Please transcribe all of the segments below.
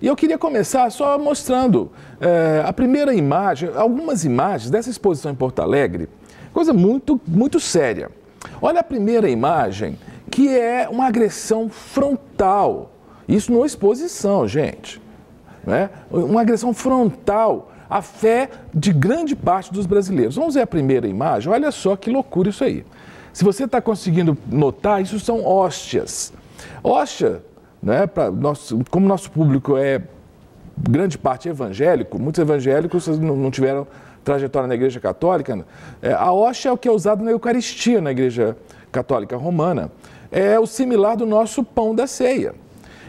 E eu queria começar só mostrando a primeira imagem, algumas imagens dessa exposição em Porto Alegre, coisa muito, muito séria. Olha a primeira imagem, que é uma agressão frontal. Isso numa exposição, gente. Né? Uma agressão frontal à fé de grande parte dos brasileiros. Vamos ver a primeira imagem? Olha só que loucura isso aí. Se você está conseguindo notar, isso são hóstias. Hóstia, né, como nosso público é grande parte evangélico, muitos evangélicos não tiveram trajetória na Igreja Católica, a hóstia é o que é usado na Eucaristia na Igreja Católica Romana. É o similar do nosso pão da ceia.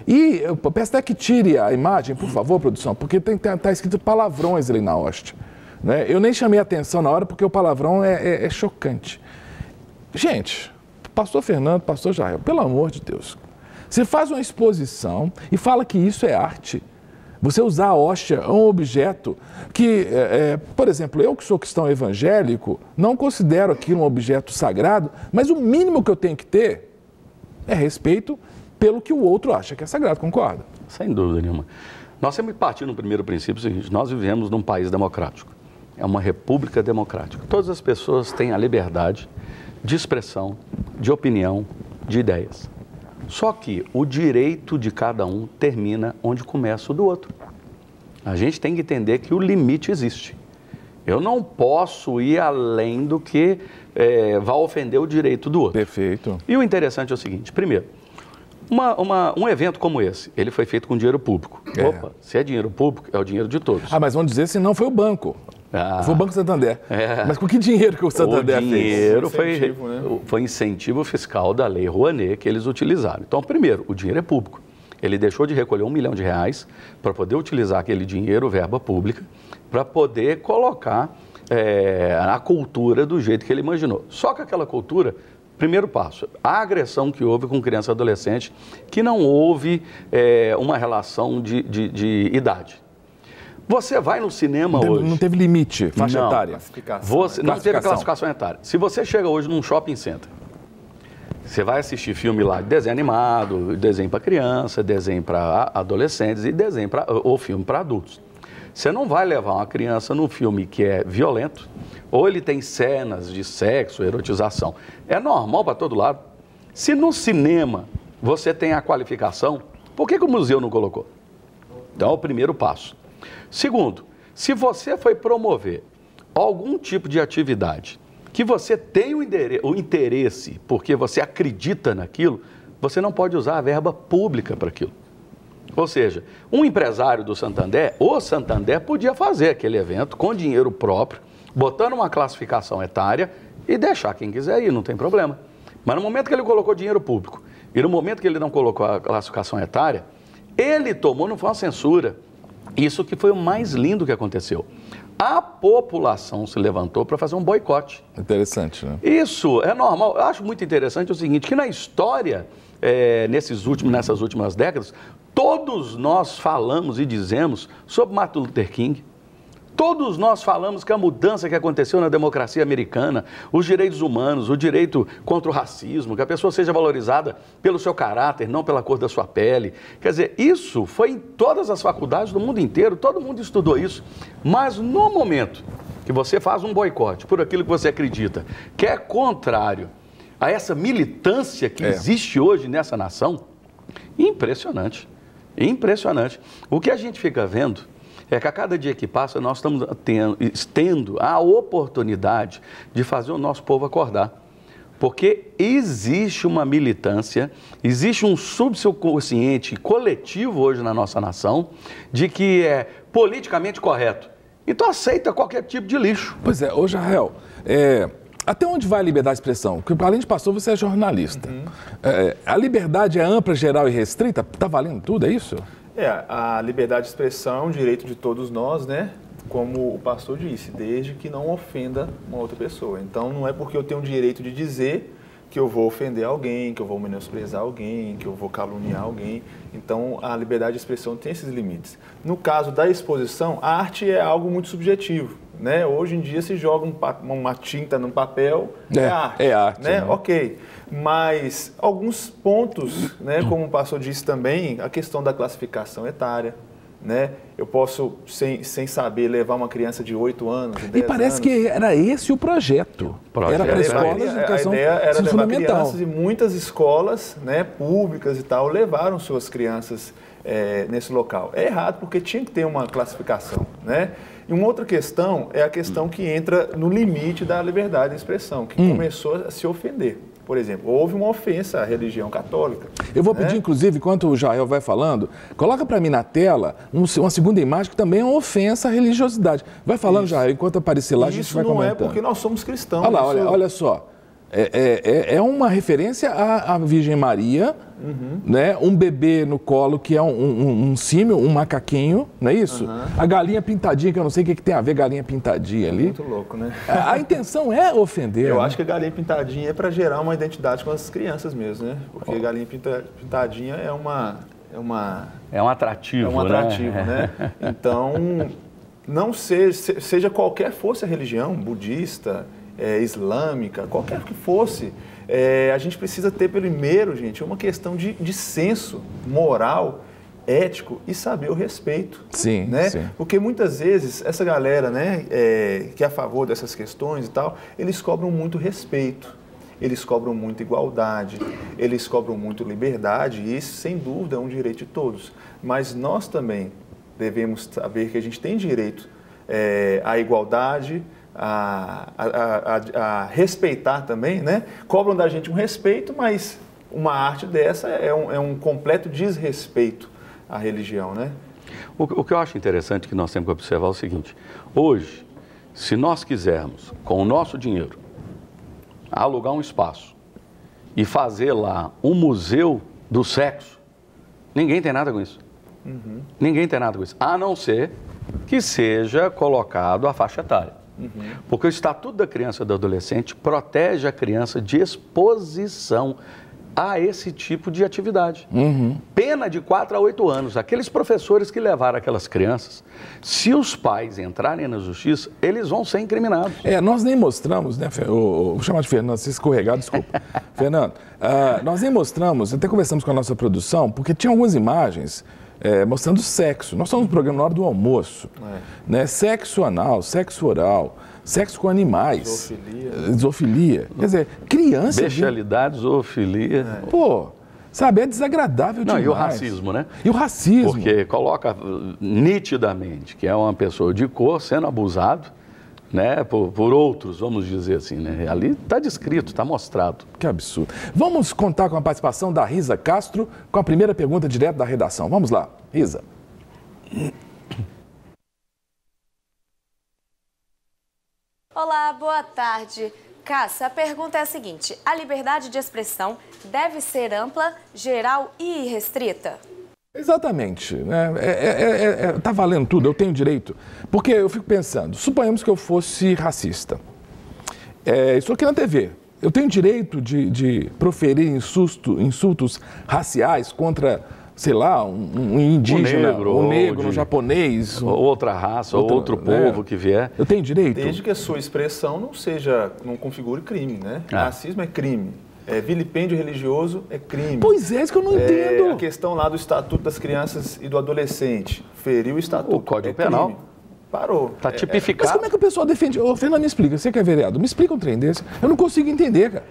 E eu peço até que tire a imagem, por favor, produção, porque está escrito palavrões ali na hóstia. Né? Eu nem chamei a atenção na hora porque o palavrão é chocante. Gente, pastor Fernando, pastor Jael, pelo amor de Deus, você faz uma exposição e fala que isso é arte. Você usar a hóstia é um objeto que, por exemplo, eu que sou cristão evangélico, não considero aquilo um objeto sagrado, mas o mínimo que eu tenho que ter é respeito pelo que o outro acha que é sagrado, concorda? Sem dúvida nenhuma. Nós sempre partimos no primeiro princípio seguinte: nós vivemos num país democrático, é uma república democrática. Todas as pessoas têm a liberdade de expressão, de opinião, de ideias. Só que o direito de cada um termina onde começa o do outro. A gente tem que entender que o limite existe. Eu não posso ir além do que vai ofender o direito do outro. Perfeito. E o interessante é o seguinte: primeiro, um evento como esse, ele foi feito com dinheiro público. Opa, se é dinheiro público, é o dinheiro de todos. Ah, mas vamos dizer se não foi o banco. Foi o Banco Santander. Mas com que dinheiro que o Santander fez? O dinheiro foi incentivo fiscal da Lei Rouanet que eles utilizaram. Então, primeiro, o dinheiro é público. Ele deixou de recolher R$1 milhão para poder utilizar aquele dinheiro, verba pública, para poder colocar a cultura do jeito que ele imaginou. Só que aquela cultura, primeiro passo, a agressão que houve com criança e adolescente, que não houve uma relação de idade. Você vai no cinema hoje... Não teve limite, faixa etária. Não teve classificação etária. Se você chega hoje num shopping center, você vai assistir filme lá de desenho animado, desenho para criança, desenho para adolescentes e desenho ou filme para adultos. Você não vai levar uma criança num filme que é violento, ou ele tem cenas de sexo, erotização. É normal para todo lado. Se no cinema você tem a qualificação, por que o museu não colocou? Então é o primeiro passo. Segundo, se você foi promover algum tipo de atividade que você tem o interesse porque você acredita naquilo, você não pode usar a verba pública para aquilo. Ou seja, um empresário do Santander, o Santander podia fazer aquele evento com dinheiro próprio, botando uma classificação etária e deixar quem quiser ir, não tem problema. Mas no momento que ele colocou dinheiro público e no momento que ele não colocou a classificação etária, ele tomou, não foi uma censura. Isso que foi o mais lindo que aconteceu. A população se levantou para fazer um boicote. Interessante, né? Isso é normal. Eu acho muito interessante o seguinte, que na história, nessas últimas décadas, todos nós falamos e dizemos sobre Martin Luther King. Todos nós falamos que a mudança que aconteceu na democracia americana, os direitos humanos, o direito contra o racismo, que a pessoa seja valorizada pelo seu caráter, não pela cor da sua pele. Quer dizer, isso foi em todas as faculdades do mundo inteiro, todo mundo estudou isso. Mas no momento que você faz um boicote por aquilo que você acredita, que é contrário a essa militância que existe hoje nessa nação, impressionante, impressionante. O que a gente fica vendo é que a cada dia que passa nós estamos tendo a oportunidade de fazer o nosso povo acordar. Porque existe uma militância, existe um subconsciente coletivo hoje na nossa nação de que é politicamente correto. Então aceita qualquer tipo de lixo. Pois é, ô Jael, até onde vai a liberdade de expressão? Porque além de pastor, você é jornalista. A liberdade é ampla, geral e restrita? Está valendo tudo, é isso? A liberdade de expressão é um direito de todos nós, né? Como o pastor disse, desde que não ofenda uma outra pessoa. Então, não é porque eu tenho o direito de dizer que eu vou ofender alguém, que eu vou menosprezar alguém, que eu vou caluniar alguém. Então, a liberdade de expressão tem esses limites. No caso da exposição, a arte é algo muito subjetivo, né? Hoje em dia se joga uma tinta no papel, é arte. É arte, né? Né? Ok. Mas alguns pontos, né, como o pastor disse também, a questão da classificação etária, né? Eu posso, sem saber, levar uma criança de 8 anos, de 10 E parece anos. que era esse o projeto. Era para escolas de educação A ideia era levar fundamental. crianças, e muitas escolas, né, públicas e tal, levaram suas crianças nesse local. É errado porque tinha que ter uma classificação, né? E uma outra questão é a questão que entra no limite da liberdade de expressão, que começou a se ofender. Por exemplo, houve uma ofensa à religião católica. Eu vou pedir, inclusive, enquanto o Jael vai falando, coloca para mim na tela uma segunda imagem que também é uma ofensa à religiosidade. Vai falando, Jael, enquanto aparecer lá, a gente vai comentando. Isso não é porque nós somos cristãos. Olha lá, olha só. É uma referência à Virgem Maria, né? Um bebê no colo que é um símio, um macaquinho, não é isso? A galinha pintadinha, que eu não sei o que tem a ver galinha pintadinha ali. Muito louco, né? A intenção é ofender. Eu né? acho que a galinha pintadinha é para gerar uma identidade com as crianças mesmo, né? Porque galinha pintadinha é um atrativo, né? Então, não seja qualquer fosse a religião, budista, islâmica, qualquer que fosse, a gente precisa ter primeiro, gente, uma questão de senso moral, ético e saber o respeito. Sim, né? sim. Porque muitas vezes essa galera, né, que é a favor dessas questões e tal, eles cobram muito respeito, eles cobram muito igualdade, eles cobram muito liberdade, e isso, sem dúvida, é um direito de todos. Mas nós também devemos saber que a gente tem direito à igualdade, a respeitar também, né? Cobram da gente um respeito, mas uma arte dessa é um completo desrespeito à religião, né? O que eu acho interessante que nós temos que observar é o seguinte: hoje, se nós quisermos, com o nosso dinheiro, alugar um espaço e fazer lá um museu do sexo, ninguém tem nada com isso. Ninguém tem nada com isso, a não ser que seja colocado a faixa etária. Porque o Estatuto da Criança e do Adolescente protege a criança de exposição a esse tipo de atividade. Pena de 4 a 8 anos. Aqueles professores que levaram aquelas crianças, se os pais entrarem na justiça, eles vão ser incriminados. Nós nem mostramos, né, vou chamar de Fernando, se escorregar, desculpa. Fernando, nós nem mostramos, até conversamos com a nossa produção, porque tinha algumas imagens mostrando sexo. Nós estamos no programa na hora do almoço. Né? Sexo anal, sexo oral, sexo com animais. Zoofilia. Quer dizer, criança... Bestialidade, zoofilia. Pô, sabe, é desagradável demais. Não, e o racismo, né? E o racismo. Porque coloca nitidamente que é uma pessoa de cor sendo abusado, né, por outros, vamos dizer assim, né? Ali está descrito, está mostrado. Que absurdo. Vamos contar com a participação da Risa Castro com a primeira pergunta direto da redação. Vamos lá, Risa. Olá, boa tarde. Cássia, a pergunta é a seguinte: a liberdade de expressão deve ser ampla, geral e irrestrita? Exatamente. Tá valendo tudo, eu tenho direito. Porque eu fico pensando, suponhamos que eu fosse racista. Estou aqui na TV. Eu tenho direito de proferir insultos raciais contra, sei lá, um indígena, um negro, um japonês. Outra raça, outro povo que vier. Eu tenho direito. Desde que a sua expressão não configure crime, né? Racismo é crime. Vilipêndio religioso é crime. Pois é, isso que eu não entendo. A questão lá do Estatuto das Crianças e do Adolescente. Feriu o Estatuto. O Código Penal. Crime. Parou. Está tipificado. Mas como é que o pessoal defende? Ô, Fernando, me explica. Você que é vereador, me explica um trem desse. Eu não consigo entender, cara.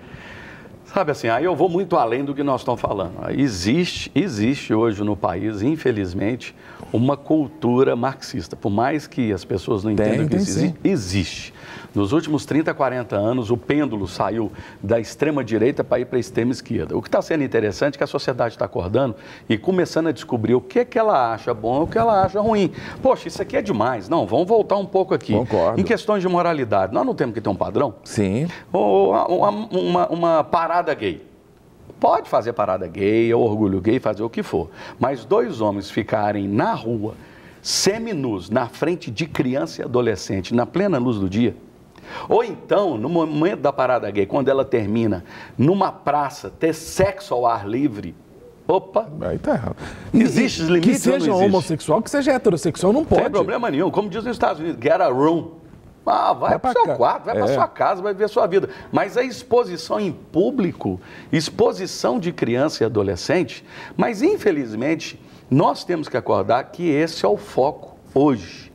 Sabe assim, aí eu vou muito além do que nós estamos falando. Existe hoje no país, infelizmente, uma cultura marxista. Por mais que as pessoas não entendam que isso existe. Nos últimos 30, 40 anos, o pêndulo saiu da extrema-direita para ir para a extrema-esquerda. O que está sendo interessante é que a sociedade está acordando e começando a descobrir o que ela acha bom e o que ela acha ruim. Poxa, isso aqui é demais. Não, vamos voltar um pouco aqui. Concordo. Em questões de moralidade, nós não temos que ter um padrão? Sim. Ou uma parada gay. Pode fazer parada gay, ou orgulho gay, fazer o que for. Mas 2 homens ficarem na rua, seminus, na frente de criança e adolescente, na plena luz do dia, ou então, no momento da parada gay, quando ela termina, numa praça, ter sexo ao ar livre, opa, aí tá errado. Existe os limites. Que seja homossexual, que seja heterossexual, não pode. Sem problema nenhum. Como diz nos Estados Unidos, get a room. Vai para o seu quarto, vai para sua casa, vai ver a sua vida. Mas a exposição em público, exposição de criança e adolescente, mas infelizmente Nós temos que acordar que esse é o foco hoje.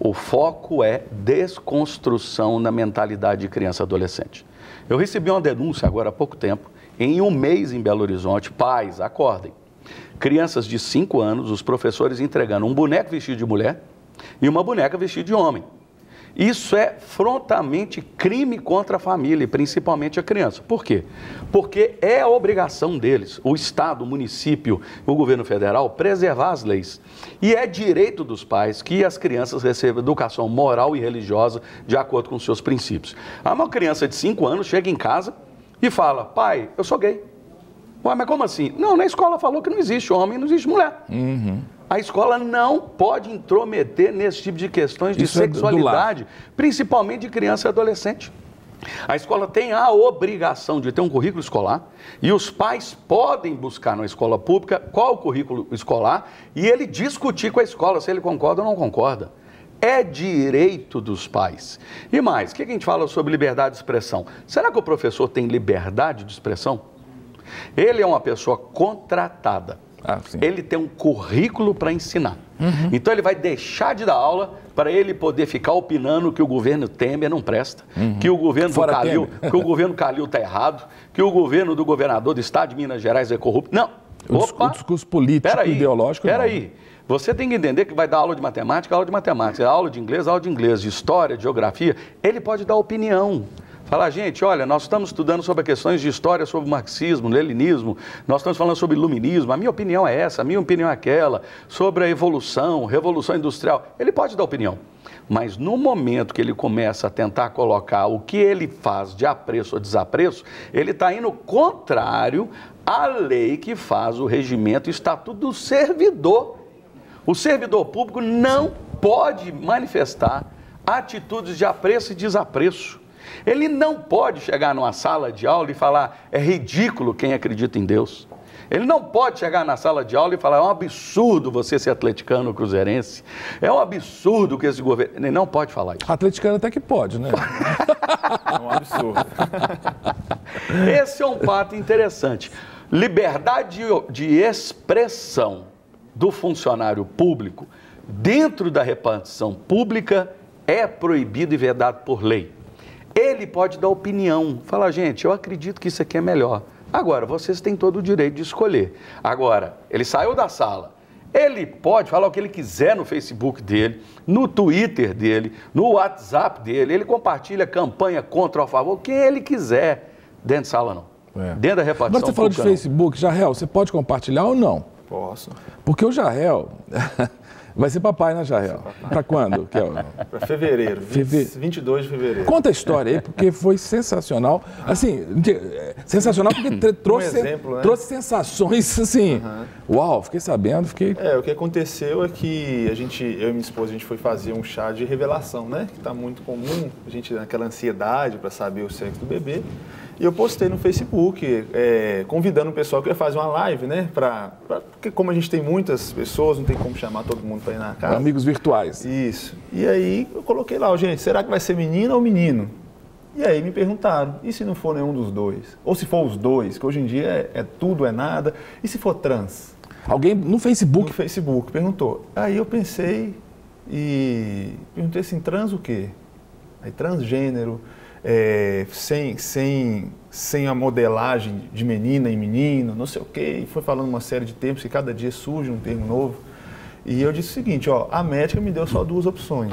O foco é desconstrução na mentalidade de criança e adolescente. Eu recebi uma denúncia agora há pouco tempo, em um mês em Belo Horizonte. Pais, acordem. Crianças de 5 anos, os professores entregando um boneco vestido de mulher e uma boneca vestida de homem. Isso é frontalmente crime contra a família, e principalmente a criança. Por quê? Porque é a obrigação deles, o Estado, o município, o governo federal, preservar as leis. E é direito dos pais que as crianças recebam educação moral e religiosa de acordo com os seus princípios. Uma criança de 5 anos chega em casa e fala: pai, eu sou gay. Ué, mas como assim? Não, na escola falou que não existe homem, não existe mulher. A escola não pode intrometer nesse tipo de questões de sexualidade, principalmente de criança e adolescente. A escola tem a obrigação de ter um currículo escolar e os pais podem buscar na escola pública qual o currículo escolar e ele discutir com a escola se ele concorda ou não concorda. É direito dos pais. E mais, o que a gente fala sobre liberdade de expressão? Será que o professor tem liberdade de expressão? Ele é uma pessoa contratada. Ele tem um currículo para ensinar. Então ele vai deixar de dar aula para ele poder ficar opinando que o governo Temer não presta, que o governo Calil está errado, que o governo do governador do estado de Minas Gerais é corrupto. Não. O discurso político e ideológico não. Peraí. Você tem que entender que vai dar aula de matemática, aula de inglês, de história, de geografia. Ele pode dar opinião. Falar, gente, olha, nós estamos estudando sobre questões de história, sobre marxismo, leninismo, nós estamos falando sobre iluminismo, a minha opinião é essa, a minha opinião é aquela, sobre a evolução, revolução industrial. Ele pode dar opinião, mas no momento que ele começa a tentar colocar o que ele faz de apreço ou desapreço, ele está indo contrário à lei que faz o regimento e estatuto do servidor. O servidor público não pode manifestar atitudes de apreço e desapreço. Ele não pode chegar numa sala de aula e falar: é ridículo quem acredita em Deus. Ele não pode chegar na sala de aula e falar: é um absurdo você ser atleticano ou cruzeirense. É um absurdo que esse governo... Ele não pode falar isso. Atleticano até que pode, né? É um absurdo. Esse é um fato interessante. Liberdade de expressão do funcionário público dentro da repartição pública é proibido e vedado por lei. Ele pode dar opinião, falar: gente, eu acredito que isso aqui é melhor. Agora, vocês têm todo o direito de escolher. Agora, ele saiu da sala, ele pode falar o que ele quiser no Facebook dele, no Twitter dele, no WhatsApp dele, ele compartilha campanha contra ou a favor, o que ele quiser, dentro de sala não. Dentro da repartição. Agora você falou de Facebook, Jarrel, você pode compartilhar ou não? Posso. Porque o Jarrel... Vai ser papai, né, Jarrel? Para quando? Para fevereiro, 22 de fevereiro. Conta a história aí, porque foi sensacional. Assim, sensacional porque trouxe, exemplo, né? Trouxe sensações, assim. Uau, fiquei sabendo, o que aconteceu é que eu e minha esposa, a gente foi fazer um chá de revelação, né? Que está muito comum, a gente naquela ansiedade para saber o sexo do bebê. E eu postei no Facebook, convidando o pessoal que ia fazer uma live, né? Porque como a gente tem muitas pessoas, não tem como chamar todo mundo para ir na casa. Amigos virtuais. Isso. E aí eu coloquei lá, gente, será que vai ser menina ou menino? E aí me perguntaram, e se não for nenhum dos dois? Ou se for os dois, que hoje em dia é tudo, é nada. E se for trans? Alguém no Facebook? No Facebook perguntou. Aí eu pensei e perguntei assim, trans o quê? Aí transgênero... sem a modelagem de menina e menino, não sei o quê, e foi falando uma série de termos, que cada dia surge um termo novo. E eu disse o seguinte, a médica me deu só 2 opções,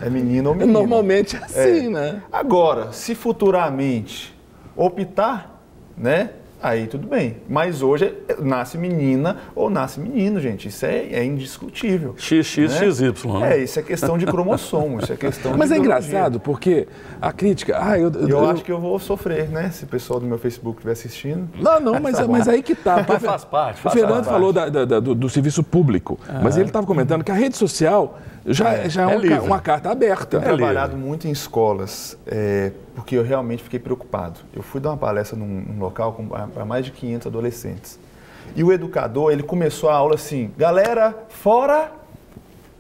é menino ou menina. Normalmente é assim, né? Agora, se futuramente optar, né, aí tudo bem. Mas hoje nasce menina ou nasce menino, gente. Isso é indiscutível. XXY. Né? Isso é questão de cromossomo, isso é questão de Mas é engraçado, porque a crítica... Eu acho que eu vou sofrer, né? Se o pessoal do meu Facebook estiver assistindo. Não, mas aí que tá. Mas faz parte. O Fernando falou do serviço público, mas ele estava comentando que a rede social já é uma carta aberta. Eu tenho trabalhado muito em escolas, porque eu realmente fiquei preocupado. Eu fui dar uma palestra num local para mais de 500 adolescentes. E o educador, ele começou a aula assim, galera, fora...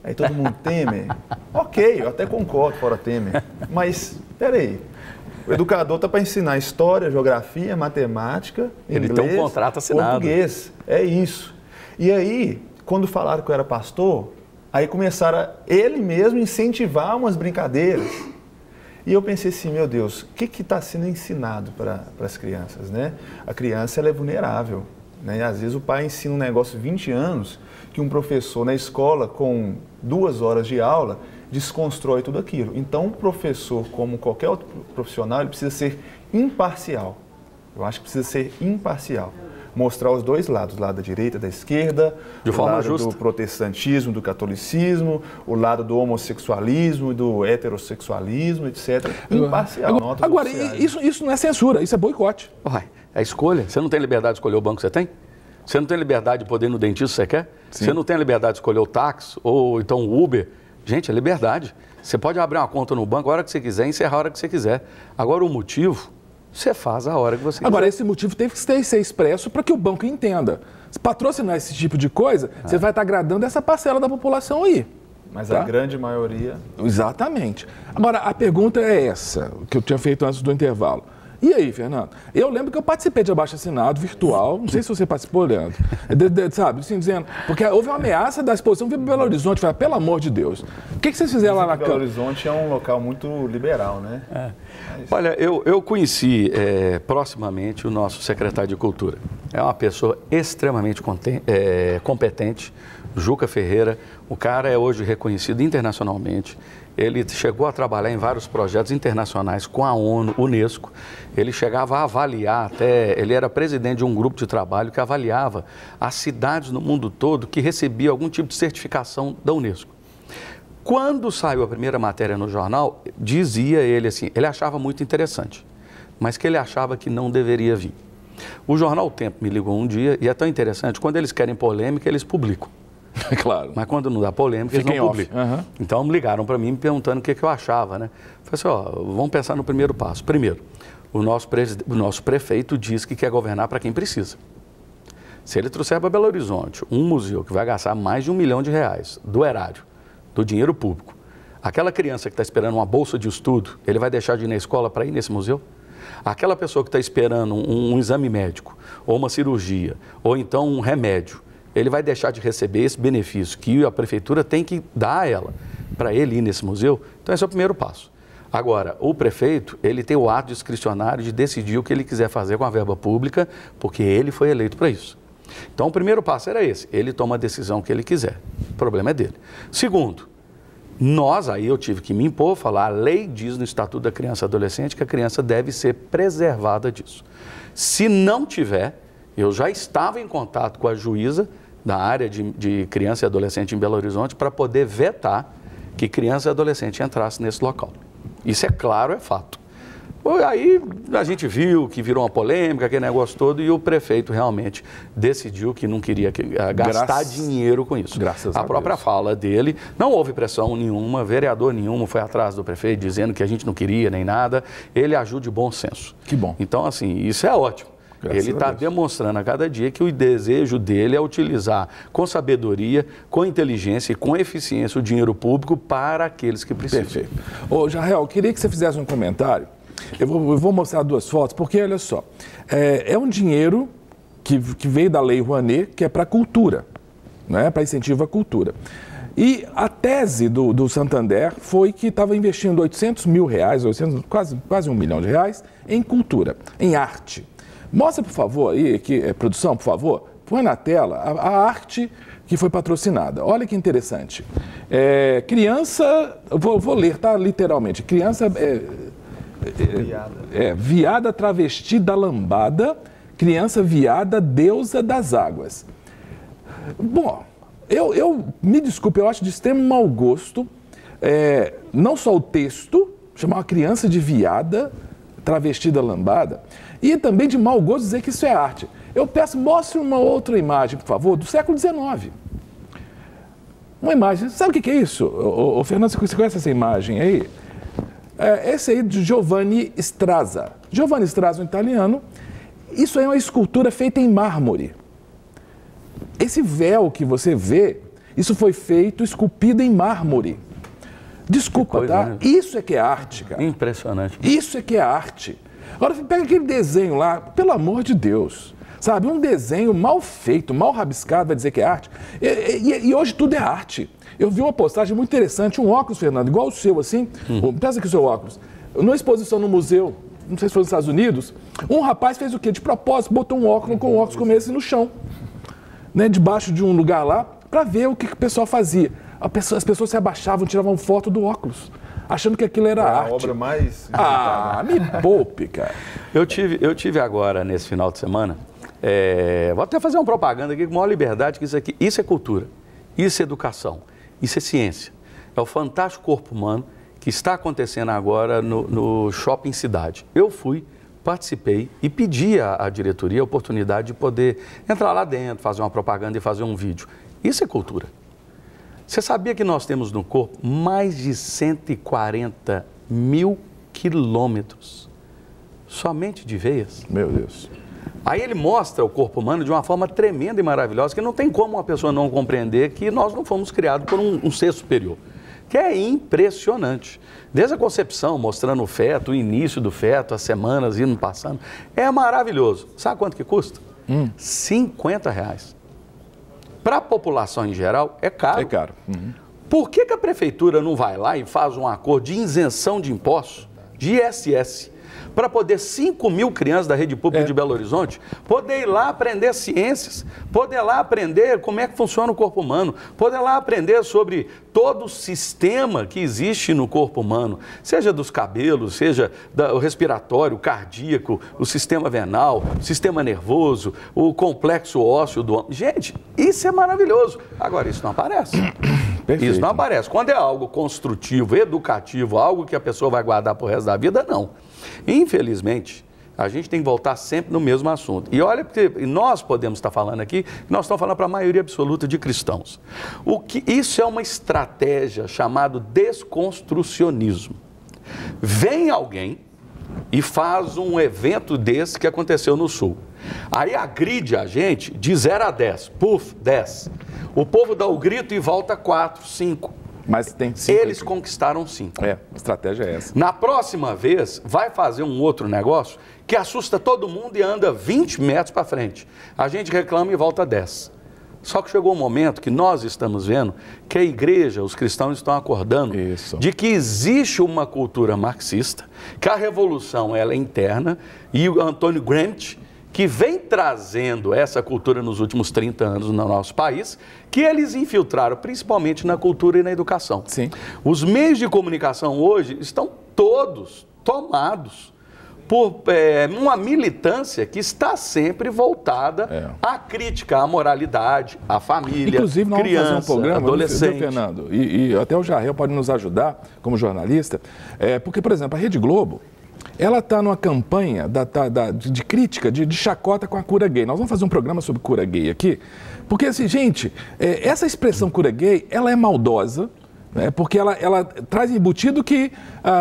Aí todo mundo, Temer? Ok, eu até concordo, fora Temer. Mas, peraí, o educador está para ensinar história, geografia, matemática, inglês, ele tem um contrato assinado. Português. É isso. E aí, quando falaram que eu era pastor, aí começaram a ele mesmo incentivar umas brincadeiras. E eu pensei assim, meu Deus, o que está sendo ensinado para as crianças, né? A criança, ela é vulnerável, né? E às vezes o pai ensina um negócio 20 anos que um professor na escola, com 2 horas de aula, desconstrói tudo aquilo. Então, o professor, como qualquer outro profissional, ele precisa ser imparcial. Eu acho que precisa ser imparcial. Mostrar os dois lados, o lado da direita, da esquerda, de forma lado justa. Do protestantismo, do catolicismo, o lado do homossexualismo, do heterossexualismo, etc. Imparcial. Agora isso não é censura, isso é boicote. Uai, é escolha. Você não tem liberdade de escolher o banco que você tem? Você não tem liberdade de poder ir no dentista que você quer? Sim. Você não tem liberdade de escolher o táxi ou então o Uber? Gente, é liberdade. Você pode abrir uma conta no banco a hora que você quiser, encerrar a hora que você quiser. Agora, o motivo, você faz a hora que você quiser. Agora, esse motivo tem que ser expresso para que o banco entenda. Se patrocinar esse tipo de coisa, você vai estar agradando essa parcela da população aí. Mas tá? A grande maioria... Exatamente. Agora, a pergunta é essa, que eu tinha feito antes do intervalo. E aí, Fernando? Eu lembro que eu participei de abaixo-assinado virtual, não sei se você participou, Leandro, sabe, assim, dizendo, porque houve uma ameaça da exposição vir para Belo Horizonte, falei, pelo amor de Deus, o que vocês fizeram lá na Câmara? Belo Horizonte é um local muito liberal, né? Olha, eu conheci proximamente o nosso secretário de Cultura. É uma pessoa extremamente competente, Juca Ferreira, o cara é hoje reconhecido internacionalmente. Ele chegou a trabalhar em vários projetos internacionais com a ONU, Unesco. Ele chegava a avaliar ele era presidente de um grupo de trabalho que avaliava as cidades no mundo todo que recebiam algum tipo de certificação da Unesco. Quando saiu a primeira matéria no jornal, dizia ele assim, ele achava muito interessante, mas que ele achava que não deveria vir. O jornal O Tempo me ligou um dia e é tão interessante, quando eles querem polêmica, eles publicam. Claro. Mas quando não dá polêmica, eles não publicam. Uhum. Então, me ligaram para mim me perguntando o que eu achava, né? Falei assim, vamos pensar no primeiro passo. Primeiro, o nosso prefeito diz que quer governar para quem precisa. Se ele trouxer para Belo Horizonte um museu que vai gastar mais de R$1 milhão do erário, do dinheiro público, aquela criança que está esperando uma bolsa de estudo, ele vai deixar de ir na escola para ir nesse museu? Aquela pessoa que está esperando um exame médico, ou uma cirurgia, ou então um remédio, ele vai deixar de receber esse benefício que a prefeitura tem que dar a ela para ele ir nesse museu? Então, esse é o primeiro passo. Agora, o prefeito, ele tem o ato discricionário de decidir o que ele quiser fazer com a verba pública, porque ele foi eleito para isso. Então, o primeiro passo era esse, ele toma a decisão que ele quiser, o problema é dele. Segundo, aí eu tive que me impor, falar, a lei diz no Estatuto da Criança e Adolescente que a criança deve ser preservada disso. Se não tiver, eu já estava em contato com a juíza da área de criança e adolescente em Belo Horizonte para poder vetar que criança e adolescente entrasse nesse local. Isso é claro, é fato. Aí a gente viu que virou uma polêmica, aquele negócio todo, e o prefeito realmente decidiu que não queria gastar dinheiro com isso. Graças a própria fala dele, não houve pressão nenhuma, vereador nenhum foi atrás do prefeito dizendo que a gente não queria nem nada, ele agiu de bom senso. Que bom. Então, assim, isso é ótimo. Ele está demonstrando a cada dia que o desejo dele é utilizar com sabedoria, com inteligência e com eficiência o dinheiro público para aqueles que precisam. Perfeito. Ô, Jael, eu queria que você fizesse um comentário. Eu vou mostrar 2 fotos, porque olha só, é um dinheiro que veio da Lei Rouanet, que é para a cultura, né? Para incentivo à cultura. E a tese do Santander foi que estava investindo R$800 mil, quase R$1 milhão em cultura, em arte. Mostra, por favor, aí, produção, por favor, põe na tela a arte que foi patrocinada. Olha que interessante. Criança, vou ler, tá? Literalmente. Criança viada travesti da lambada, criança viada deusa das águas. Bom, eu me desculpe, eu acho de extremo mau gosto, não só o texto, chamar uma criança de viada travesti da lambada, e também de mau gosto dizer que isso é arte. Eu peço, mostre uma outra imagem, por favor, do século XIX. Uma imagem, sabe o que é isso? Ô, Fernando, você conhece essa imagem aí? Esse aí de Giovanni Strazza. Giovanni Strazza, um italiano. Isso aí é uma escultura feita em mármore. Esse véu que você vê, isso foi feito, esculpido em mármore. Desculpa, tá? Né? Isso é que é arte, cara. Impressionante. Isso é que é arte. Agora, pega aquele desenho lá, pelo amor de Deus. sabe? Um desenho mal feito, mal rabiscado, vai dizer que é arte. E hoje tudo é arte. Eu vi uma postagem muito interessante, um óculos, Fernando, igual o seu, assim. Pensa aqui o seu óculos. Numa exposição no museu, não sei se foi nos Estados Unidos, um rapaz fez o quê? De propósito, botou um óculos com um óculos como esse no chão, né? Debaixo de um lugar lá, para ver o que o pessoal fazia. As pessoas se abaixavam, tiravam foto do óculos, achando que aquilo era arte. A obra mais... Me poupe, cara. Eu tive agora, nesse final de semana, vou até fazer uma propaganda aqui com maior liberdade, que isso é cultura, isso é educação, isso é ciência. É o fantástico corpo humano que está acontecendo agora no Shopping Cidade. Eu fui, participei e pedi à diretoria a oportunidade de poder entrar lá dentro, fazer uma propaganda e fazer um vídeo. Isso é cultura. Você sabia que nós temos no corpo mais de 140 mil quilômetros somente de veias? Meu Deus. Aí ele mostra o corpo humano de uma forma tremenda e maravilhosa, que não tem como uma pessoa não compreender que nós não fomos criados por um ser superior. Que é impressionante. Desde a concepção, mostrando o feto, o início do feto, as semanas indo passando. É maravilhoso. Sabe quanto que custa? R$50. Para a população em geral, é caro. É caro. Por que a prefeitura não vai lá e faz um acordo de isenção de impostos, de ISS, para poder 5 mil crianças da rede pública de Belo Horizonte poder ir lá aprender ciências, poder lá aprender como é que funciona o corpo humano, poder lá aprender sobre todo o sistema que existe no corpo humano, seja dos cabelos, seja o respiratório, o cardíaco, o sistema venal, o sistema nervoso, o complexo ósseo do homem. Gente, isso é maravilhoso. Agora, isso não aparece. Perfeito. Isso não aparece. Quando é algo construtivo, educativo, algo que a pessoa vai guardar para o resto da vida, não. Infelizmente, a gente tem que voltar sempre no mesmo assunto. E olha, porque nós podemos estar falando aqui, nós estamos falando para a maioria absoluta de cristãos. Isso é uma estratégia chamada desconstrucionismo. Vem alguém e faz um evento desse que aconteceu no Sul. Aí agride a gente de 0 a 10. Puf, 10. O povo dá o grito e volta 4, 5. Mas tem 5. Eles conquistaram 5. A estratégia é essa. Na próxima vez, vai fazer um outro negócio que assusta todo mundo e anda 20 metros para frente. A gente reclama e volta 10. Só que chegou um momento que nós estamos vendo que a igreja, os cristãos estão acordando de que existe uma cultura marxista, que a revolução ela é interna, e o Antônio Gramsci, que vem trazendo essa cultura nos últimos 30 anos no nosso país, que eles infiltraram principalmente na cultura e na educação. Sim. Os meios de comunicação hoje estão todos tomados por uma militância que está sempre voltada à crítica, à moralidade, à família, inclusive, nós criança, vamos fazer um programa, adolescente. Fernando, e até o Jarrel pode nos ajudar como jornalista, porque, por exemplo, a Rede Globo, ela está numa campanha de crítica, de chacota com a cura gay. Nós vamos fazer um programa sobre cura gay aqui, porque, assim, gente, essa expressão cura gay, ela é maldosa, né, porque ela traz embutido que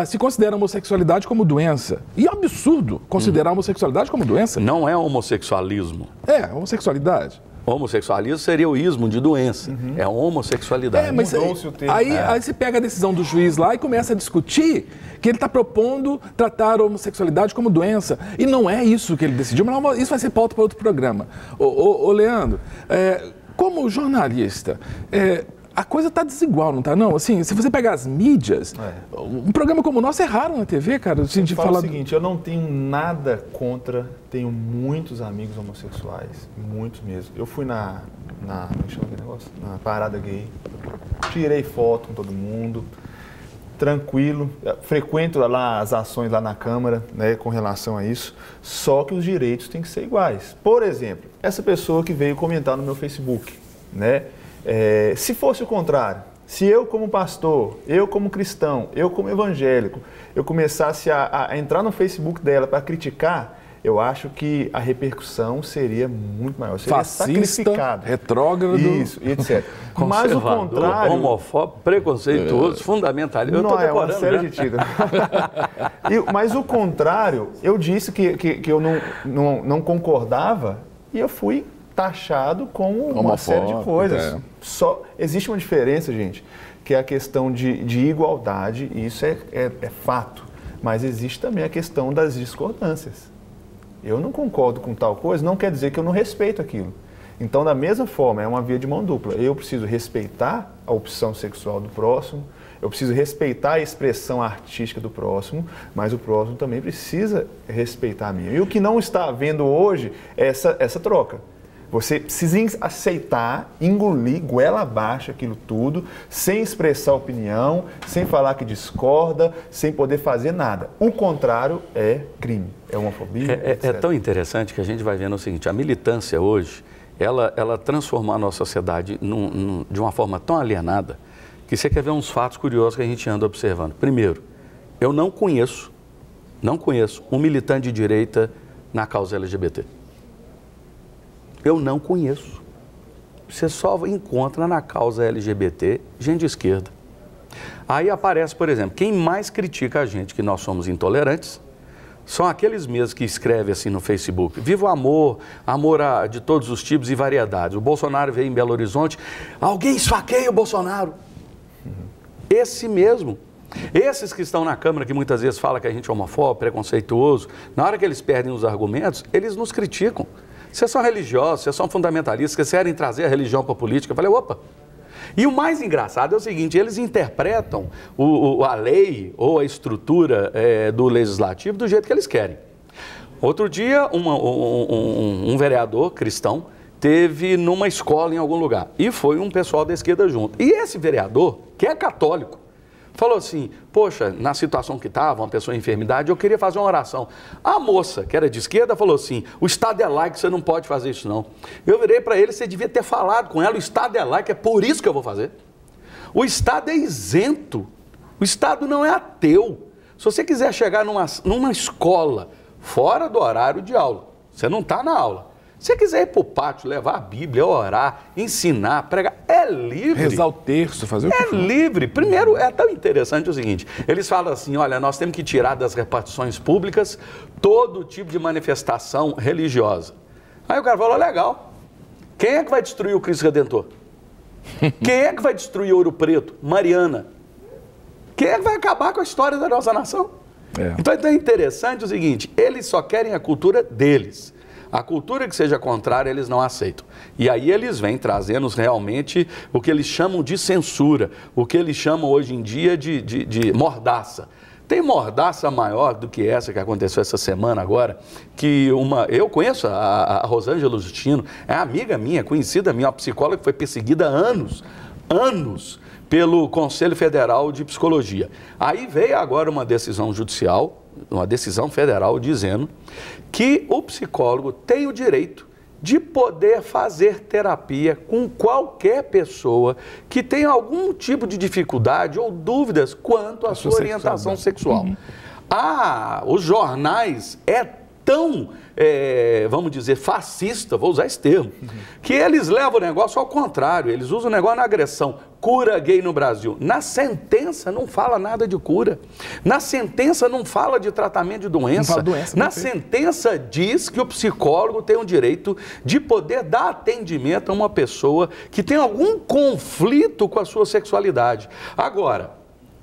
se considera a homossexualidade como doença. E é um absurdo considerar a homossexualidade como doença. Não é homossexualismo. É, homossexualidade. Homossexualismo seria o ismo de doença. É homossexualidade. Mas aí você pega a decisão do juiz lá e começa a discutir que ele está propondo tratar a homossexualidade como doença. E não é isso que ele decidiu, mas isso vai ser pauta para outro programa. Ô Leandro, como jornalista, a coisa está desigual, não está? Não, assim, se você pegar as mídias, um programa como o nosso é raro na TV, cara. Assim, de falar o seguinte, eu não tenho nada contra, tenho muitos amigos homossexuais, muitos mesmo. Eu fui na parada gay, tirei foto com todo mundo, tranquilo, frequento lá as ações lá na Câmara, né, com relação a isso, só que os direitos têm que ser iguais. Por exemplo, essa pessoa que veio comentar no meu Facebook, né? Se fosse o contrário, se eu como pastor, eu como cristão, eu como evangélico, eu começasse a entrar no Facebook dela para criticar, eu acho que a repercussão seria muito maior. Seria fascista, retrógrado. Isso, etc. Mas o contrário... homofóbico, preconceituoso, fundamentalista. Eu estou decorando, uma série de títulos. Mas o contrário, eu disse que eu não concordava e eu fui taxado como uma série de coisas. Só existe uma diferença, gente, que é a questão de igualdade, e isso é fato. Mas existe também a questão das discordâncias. Eu não concordo com tal coisa, não quer dizer que eu não respeito aquilo. Então, da mesma forma, é uma via de mão dupla. Eu preciso respeitar a opção sexual do próximo, eu preciso respeitar a expressão artística do próximo, mas o próximo também precisa respeitar a minha. E o que não está havendo hoje é essa troca. Você precisa aceitar, engolir, goela abaixo aquilo tudo, sem expressar opinião, sem falar que discorda, sem poder fazer nada. O contrário é crime, é homofobia, etc. É tão interessante que a gente vai vendo o seguinte, a militância hoje, ela transformou a nossa sociedade de uma forma tão alienada, que você quer ver uns fatos curiosos que a gente anda observando. Primeiro, eu não conheço um militante de direita na causa LGBT. Eu não conheço. Você só encontra na causa LGBT gente de esquerda. Aí aparece, por exemplo, quem mais critica a gente que nós somos intolerantes são aqueles mesmos que escrevem assim no Facebook: viva o amor, de todos os tipos e variedades. O Bolsonaro veio em Belo Horizonte, alguém esfaqueia o Bolsonaro. Esse mesmo. Esses que estão na Câmara, que muitas vezes falam que a gente é homofóbico, preconceituoso, na hora que eles perdem os argumentos, eles nos criticam. Vocês são religiosos, vocês são fundamentalistas, vocês querem trazer a religião para a política. Eu falei, opa. E o mais engraçado é o seguinte, eles interpretam a lei ou a estrutura do legislativo do jeito que eles querem. Outro dia, um vereador cristão teve numa escola em algum lugar e foi um pessoal da esquerda junto. E esse vereador, que é católico, falou assim, poxa, na situação que estava, uma pessoa em enfermidade, eu queria fazer uma oração. A moça, que era de esquerda, falou assim, o Estado é laico, você não pode fazer isso não. Eu virei para ele, você devia ter falado com ela, o Estado é laico, é por isso que eu vou fazer. O Estado é isento, o Estado não é ateu. Se você quiser chegar numa escola fora do horário de aula, você não está na aula. Se você quiser ir para o pátio, levar a Bíblia, orar, ensinar, pregar, é livre. Rezar o terço, fazer o que for. É livre. Primeiro, é tão interessante o seguinte, eles falam assim, olha, nós temos que tirar das repartições públicas todo tipo de manifestação religiosa. Aí o cara falou, legal, quem é que vai destruir o Cristo Redentor? Quem é que vai destruir Ouro Preto? Mariana. Quem é que vai acabar com a história da nossa nação? Então é interessante o seguinte, eles só querem a cultura deles. A cultura que seja contrária, eles não aceitam. E aí eles vêm trazendo realmente o que eles chamam de censura, o que eles chamam hoje em dia de mordaça. Tem mordaça maior do que essa que aconteceu essa semana agora, que eu conheço a Rosângela Justino, é amiga minha, conhecida minha, uma psicóloga que foi perseguida há anos, pelo Conselho Federal de Psicologia. Aí veio agora uma decisão judicial, uma decisão federal dizendo que o psicólogo tem o direito de poder fazer terapia com qualquer pessoa que tenha algum tipo de dificuldade ou dúvidas quanto à sua orientação sexual. Os jornais tão, vamos dizer, fascista, vou usar esse termo, que eles levam o negócio ao contrário, eles usam o negócio na agressão. Cura gay no Brasil. Na sentença não fala nada de cura. Na sentença não fala de tratamento de doença. Na sentença diz que o psicólogo tem o direito de poder dar atendimento a uma pessoa que tem algum conflito com a sua sexualidade. Agora,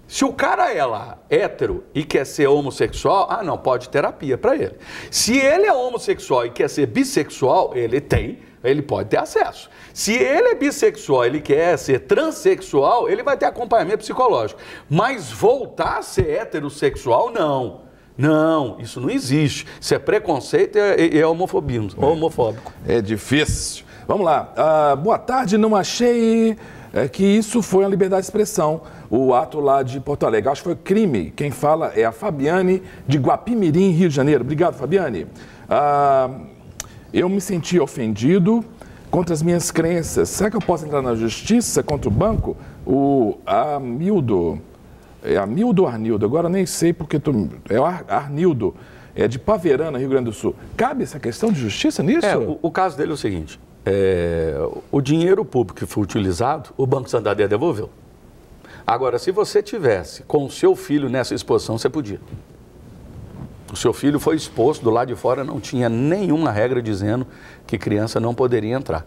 se o cara é lá hétero e quer ser homossexual, não, pode terapia para ele. Se ele é homossexual e quer ser bissexual, ele pode ter acesso. Se ele é bissexual, ele quer ser transexual, ele vai ter acompanhamento psicológico. Mas voltar a ser heterossexual, não. Não, isso não existe. Isso é preconceito e é homofóbico. É difícil. Vamos lá. Boa tarde, não achei que isso foi uma liberdade de expressão. O ato lá de Porto Alegre, acho que foi crime. Quem fala é a Fabiane de Guapimirim, Rio de Janeiro. Obrigado, Fabiane. Eu me senti ofendido contra as minhas crenças. Será que eu posso entrar na justiça contra o banco? O Amildo, Amildo ou Arnildo? Agora nem sei porque é o Arnildo, é de Paverana, Rio Grande do Sul. Cabe essa questão de justiça nisso? O caso dele é o seguinte, o dinheiro público que foi utilizado, o Banco Santander devolveu. Agora, se você tivesse com o seu filho nessa exposição, você podia. O seu filho foi exposto, do lado de fora não tinha nenhuma regra dizendo que criança não poderia entrar.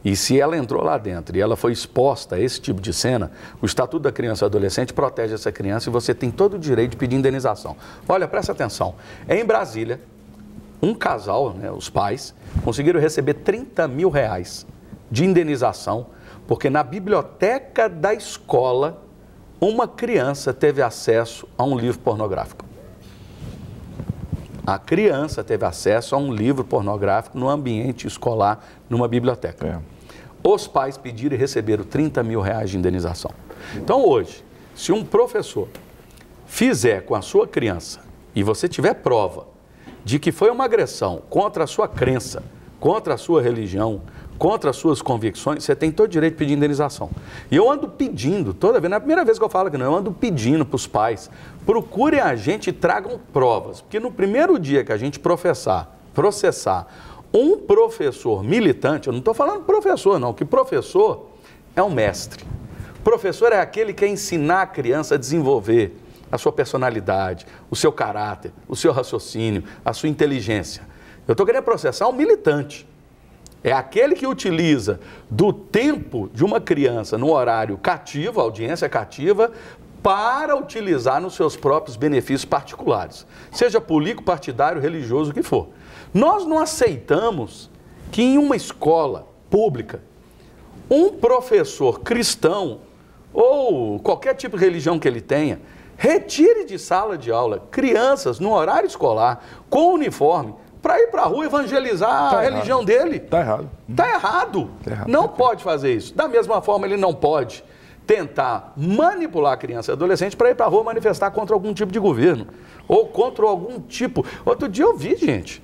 E se ela entrou lá dentro e ela foi exposta a esse tipo de cena, o Estatuto da Criança e Adolescente protege essa criança e você tem todo o direito de pedir indenização. Olha, presta atenção, em Brasília, um casal, né, os pais, conseguiram receber R$30 mil de indenização, porque na biblioteca da escola, uma criança teve acesso a um livro pornográfico. A criança teve acesso a um livro pornográfico no ambiente escolar, numa biblioteca. Os pais pediram e receberam R$30 mil de indenização. Então hoje, se um professor fizer com a sua criança e você tiver prova de que foi uma agressão contra a sua crença, contra a sua religião, contra as suas convicções, você tem todo o direito de pedir indenização. E eu ando pedindo, toda vez, não é a primeira vez que eu falo aqui não, eu ando pedindo para os pais, procurem a gente e tragam provas, porque no primeiro dia que a gente processar um professor militante, eu não estou falando professor não, que professor é um mestre. Professor é aquele que quer ensinar a criança a desenvolver a sua personalidade, o seu caráter, o seu raciocínio, a sua inteligência. Eu estou querendo processar um militante. É aquele que utiliza do tempo de uma criança no horário cativo, audiência cativa, para utilizar nos seus próprios benefícios particulares, seja político, partidário, religioso, o que for. Nós não aceitamos que em uma escola pública, um professor cristão ou qualquer tipo de religião que ele tenha, retire de sala de aula crianças no horário escolar com uniforme para ir para a rua evangelizar a religião dele. Está errado. Está errado. Não pode fazer isso. Da mesma forma, ele não pode tentar manipular a criança e adolescente para ir para a rua manifestar contra algum tipo de governo ou contra algum tipo. Outro dia eu vi, gente,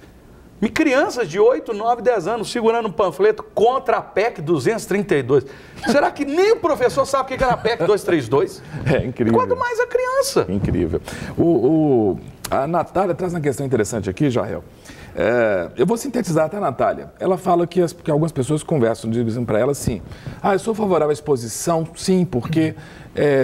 crianças de 8, 9, 10 anos segurando um panfleto contra a PEC 232. Será que nem o professor sabe o que era a PEC 232? É incrível. Quanto mais a criança. Incrível. A Natália traz uma questão interessante aqui, Jael. Eu vou sintetizar até a Natália. Ela fala que algumas pessoas conversam, dizem para ela assim, eu sou favorável à exposição, sim, porque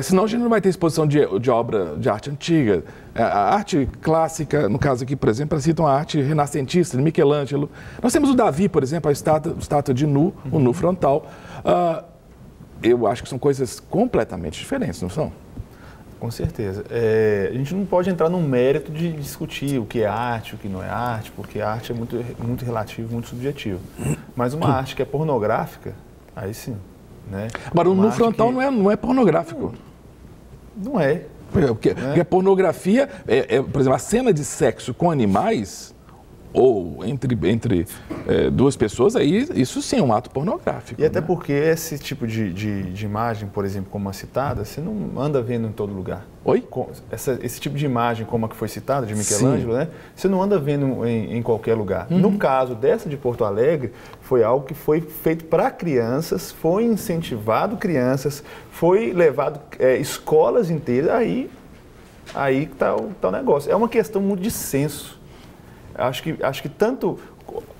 senão a gente não vai ter exposição de obra de arte antiga. A arte clássica, no caso aqui, por exemplo, elas citam a arte renascentista, de Michelangelo. Nós temos o Davi, por exemplo, a estátua de nu, o nu frontal. Eu acho que são coisas completamente diferentes, não são? Com certeza. A gente não pode entrar no mérito de discutir o que é arte, o que não é arte, porque a arte é muito, muito relativo, muito subjetivo. Mas uma arte que é pornográfica, aí sim. Né? Agora, o nu frontal não é pornográfico. Não é. Porque a pornografia, por exemplo, a cena de sexo com animais, ou entre duas pessoas, aí isso sim é um ato pornográfico. E até porque esse tipo de imagem, por exemplo, como a citada, você não anda vendo em todo lugar. Oi? Esse tipo de imagem, como a que foi citada, de Michelangelo, né? Você não anda vendo em qualquer lugar. No caso dessa de Porto Alegre, foi algo que foi feito para crianças, foi incentivado crianças, foi levado escolas inteiras, aí está o negócio. É uma questão muito de senso. Acho que tanto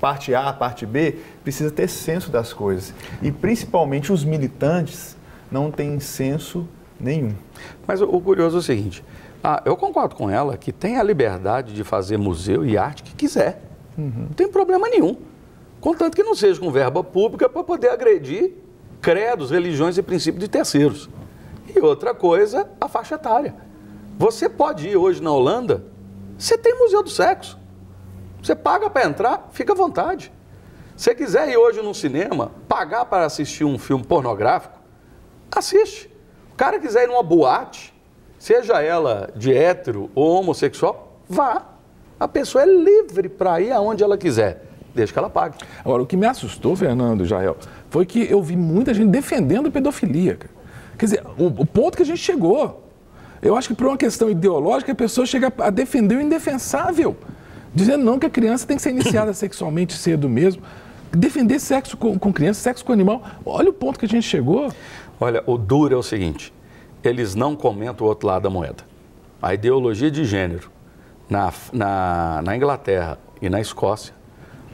parte A, parte B, precisa ter senso das coisas. E principalmente os militantes não têm senso nenhum. Mas o curioso é o seguinte, eu concordo com ela que tem a liberdade de fazer museu e arte que quiser. Não tem problema nenhum. Contanto que não seja com verba pública para poder agredir credos, religiões e princípios de terceiros. E outra coisa, a faixa etária. Você pode ir hoje na Holanda, você tem Museu do Sexo. Você paga para entrar, fica à vontade. Se você quiser ir hoje num cinema, pagar para assistir um filme pornográfico, assiste. O cara quiser ir numa boate, seja ela de hétero ou homossexual, vá. A pessoa é livre para ir aonde ela quiser, desde que ela pague. Agora, o que me assustou, Fernando, Jael, foi que eu vi muita gente defendendo pedofilia. Cara. Quer dizer, o ponto que a gente chegou. Eu acho que por uma questão ideológica, a pessoa chega a defender o indefensável. Dizendo não que a criança tem que ser iniciada sexualmente cedo mesmo. Defender sexo com criança, sexo com animal. Olha o ponto que a gente chegou. Olha, o duro é o seguinte, eles não comentam o outro lado da moeda. A ideologia de gênero na Inglaterra e na Escócia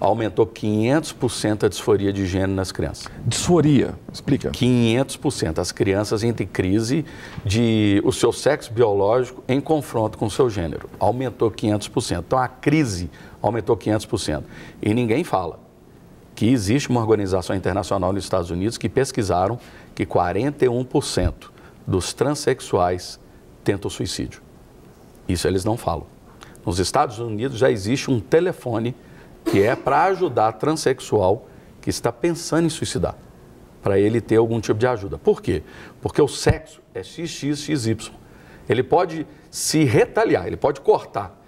aumentou 500% a disforia de gênero nas crianças. Disforia? Explica. 500%. As crianças entram em crise de o seu sexo biológico em confronto com o seu gênero. Aumentou 500%. Então, a crise aumentou 500%. E ninguém fala que existe uma organização internacional nos Estados Unidos que pesquisaram que 41% dos transexuais tentam suicídio. Isso eles não falam. Nos Estados Unidos já existe um telefone que é para ajudar transexual que está pensando em suicidar, para ele ter algum tipo de ajuda. Por quê? Porque o sexo é XXXY. Ele pode se retaliar, ele pode cortar,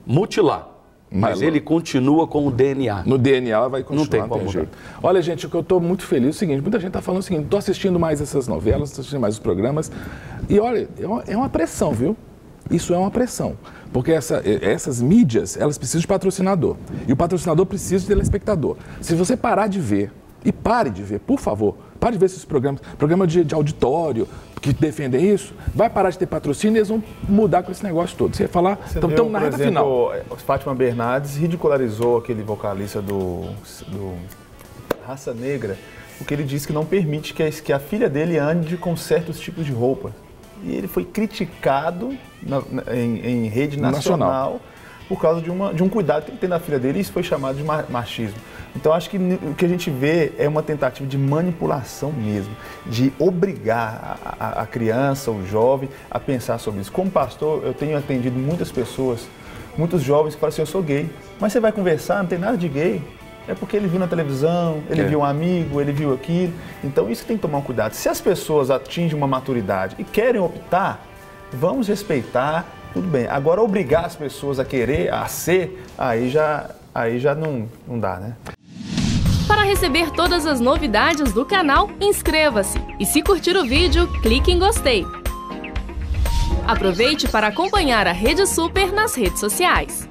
mutilar, mas ele continua com o DNA. No DNA ela vai continuar, não tem como jeito. Olha, gente, o que eu estou muito feliz é o seguinte, muita gente está falando o seguinte, estou assistindo mais essas novelas, estou assistindo mais os programas, e olha, é uma pressão, viu? Isso é uma pressão, porque essas mídias, elas precisam de patrocinador, e o patrocinador precisa de telespectador. Se você parar de ver, e pare de ver, por favor, pare de ver esses programas de auditório que defendem isso, vai parar de ter patrocínio e eles vão mudar com esse negócio todo. Você ia falar, estamos na reta final. Fátima Bernardes ridicularizou aquele vocalista do Raça Negra, porque ele disse que não permite que a filha dele ande com certos tipos de roupa. E ele foi criticado em rede nacional por causa de um cuidado que ele tem da filha dele, e isso foi chamado de machismo. Então, acho que o que a gente vê é uma tentativa de manipulação mesmo, de obrigar a criança, o jovem, a pensar sobre isso. Como pastor, eu tenho atendido muitas pessoas, muitos jovens que falam assim, eu sou gay, mas você vai conversar, não tem nada de gay. É porque ele viu na televisão, ele viu um amigo, ele viu aquilo. Então, isso tem que tomar um cuidado. Se as pessoas atingem uma maturidade e querem optar, vamos respeitar, tudo bem. Agora, obrigar as pessoas a querer, a ser, aí já não dá, né? Para receber todas as novidades do canal, inscreva-se. E se curtir o vídeo, clique em gostei. Aproveite para acompanhar a Rede Super nas redes sociais.